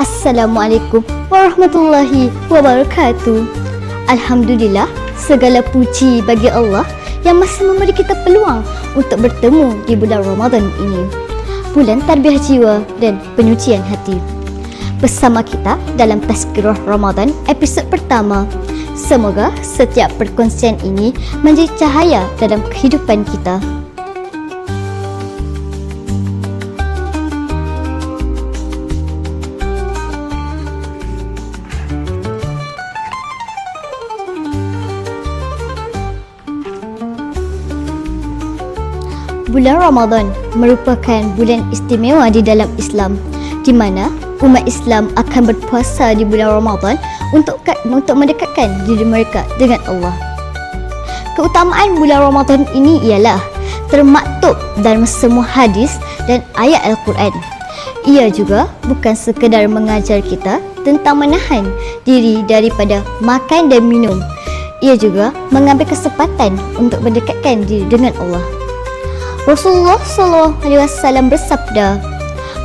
Assalamualaikum warahmatullahi wabarakatuh. Alhamdulillah, segala puji bagi Allah yang masih memberi kita peluang untuk bertemu di bulan Ramadan ini, bulan tarbiyah jiwa dan penyucian hati. Bersama kita dalam Tazkirah Ramadan episod pertama. Semoga setiap perkongsian ini menjadi cahaya dalam kehidupan kita. Bulan Ramadan merupakan bulan istimewa di dalam Islam, di mana umat Islam akan berpuasa di bulan Ramadan untuk mendekatkan diri mereka dengan Allah. Keutamaan bulan Ramadan ini ialah termaktub dalam semua hadis dan ayat Al-Quran. Ia juga bukan sekadar mengajar kita tentang menahan diri daripada makan dan minum. Ia juga mengambil kesempatan untuk mendekatkan diri dengan Allah. Rasulullah SAW bersabda,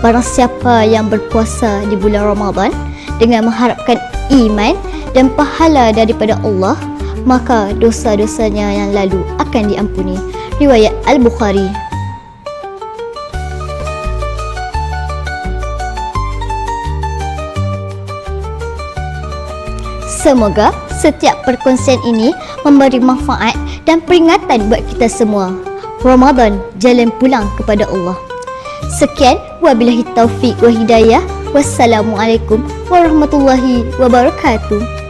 barang siapa yang berpuasa di bulan Ramadan dengan mengharapkan iman dan pahala daripada Allah, maka dosa-dosanya yang lalu akan diampuni. Riwayat Al-Bukhari. Semoga setiap perkongsian ini memberi manfaat dan peringatan buat kita semua. Ramadan, jalan pulang kepada Allah. Sekian, wabillahi taufiq wa hidayah. Wassalamualaikum warahmatullahi wabarakatuh.